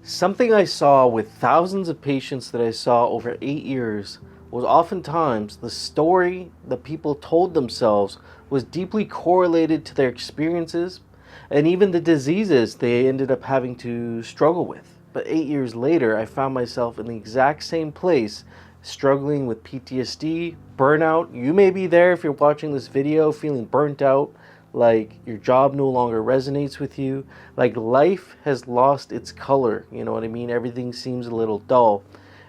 Something I saw with thousands of patients that I saw over 8 years was oftentimes the story that people told themselves was deeply correlated to their experiences and even the diseases they ended up having to struggle with. But 8 years later, I found myself in the exact same place, struggling with PTSD, burnout. You may be there if you're watching this video, feeling burnt out, like your job no longer resonates with you, like life has lost its color, you know what I mean? Everything seems a little dull.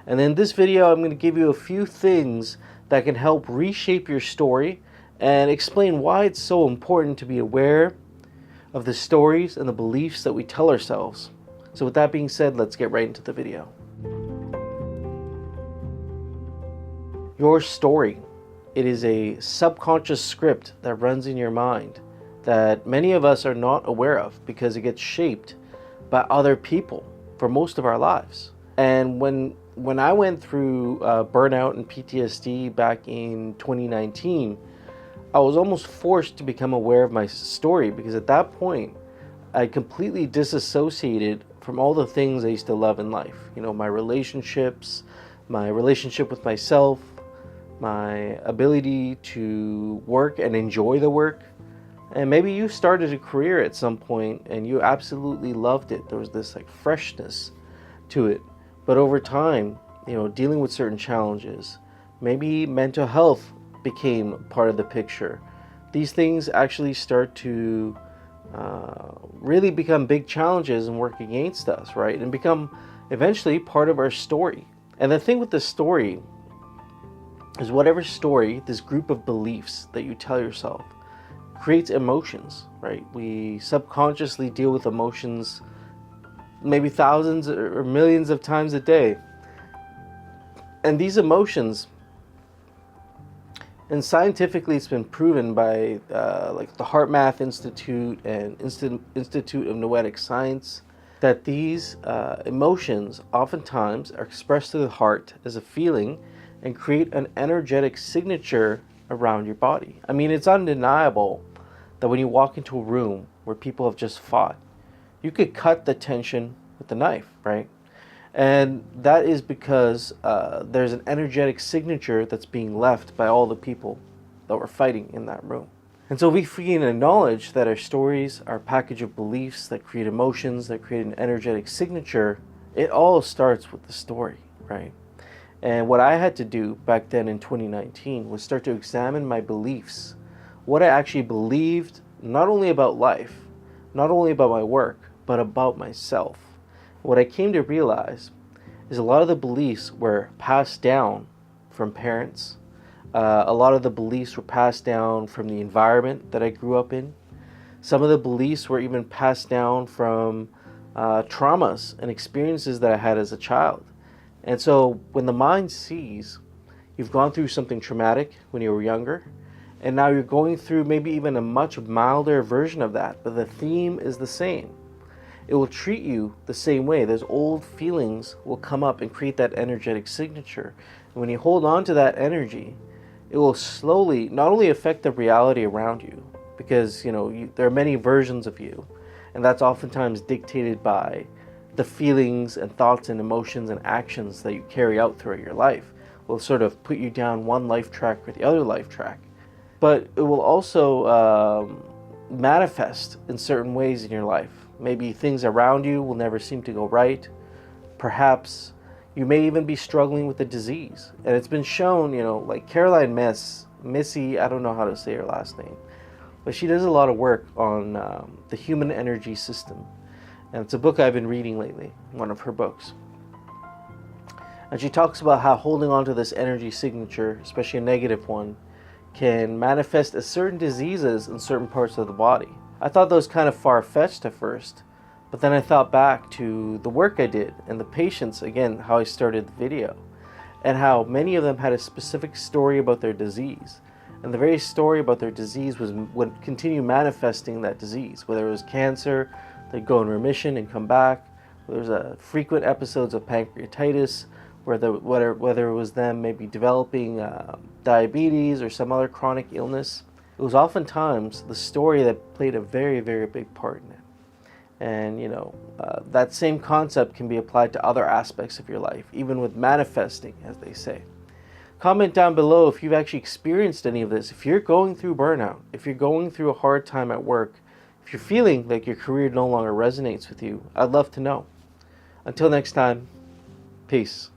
And in this video, I'm going to give you a few things that can help reshape your story and explain why it's so important to be aware of the stories and the beliefs that we tell ourselves. So with that being said, let's get right into the video. Your story. It is a subconscious script that runs in your mind that many of us are not aware of because it gets shaped by other people for most of our lives. And when I went through burnout and PTSD back in 2019, I was almost forced to become aware of my story because at that point, I completely disassociated from all the things I used to love in life. You know, my relationships, my relationship with myself, my ability to work and enjoy the work. And maybe you started a career at some point and you absolutely loved it. There was this like freshness to it. But over time, you know, dealing with certain challenges, maybe mental health became part of the picture. These things actually start to really become big challenges and work against us, right? And become eventually part of our story. And the thing with the story is whatever story, this group of beliefs that you tell yourself, creates emotions, right? We subconsciously deal with emotions maybe thousands or millions of times a day. And these emotions, and scientifically it's been proven by like the Heart Math Institute and Institute of Noetic Science, that these emotions oftentimes are expressed through the heart as a feeling and create an energetic signature around your body. I mean, it's undeniable that when you walk into a room where people have just fought, you could cut the tension with a knife, right? And that is because there's an energetic signature that's being left by all the people that were fighting in that room. And so if we can acknowledge that our stories are a package of beliefs that create emotions, that create an energetic signature, it all starts with the story, right? And what I had to do back then in 2019 was start to examine my beliefs, what I actually believed, not only about life, not only about my work, but about myself. What I came to realize is a lot of the beliefs were passed down from parents. A lot of the beliefs were passed down from the environment that I grew up in. Some of the beliefs were even passed down from traumas and experiences that I had as a child. And so when the mind sees you've gone through something traumatic when you were younger, and now you're going through maybe even a much milder version of that, but the theme is the same, it will treat you the same way. Those old feelings will come up and create that energetic signature. And when you hold on to that energy, it will slowly not only affect the reality around you, because there are many versions of you, and that's oftentimes dictated by the feelings and thoughts and emotions and actions that you carry out throughout your life. Will sort of put you down one life track or the other life track. But it will also manifest in certain ways in your life. Maybe things around you will never seem to go right. Perhaps you may even be struggling with a disease. And it's been shown, like Caroline Missy, I don't know how to say her last name, but she does a lot of work on the human energy system. And it's a book I've been reading lately, one of her books. And she talks about how holding on to this energy signature, especially a negative one, can manifest as certain diseases in certain parts of the body. I thought that was kind of far-fetched at first, but then I thought back to the work I did and the patients, again, how I started the video, and how many of them had a specific story about their disease. And the very story about their disease would continue manifesting that disease, whether it was cancer, they'd go in remission and come back. There's frequent episodes of pancreatitis, whether it was them maybe developing diabetes or some other chronic illness. It was oftentimes the story that played a very, very big part in it. And that same concept can be applied to other aspects of your life, even with manifesting, as they say. Comment down below if you've actually experienced any of this. If you're going through burnout, if you're going through a hard time at work, if you're feeling like your career no longer resonates with you, I'd love to know. Until next time, peace.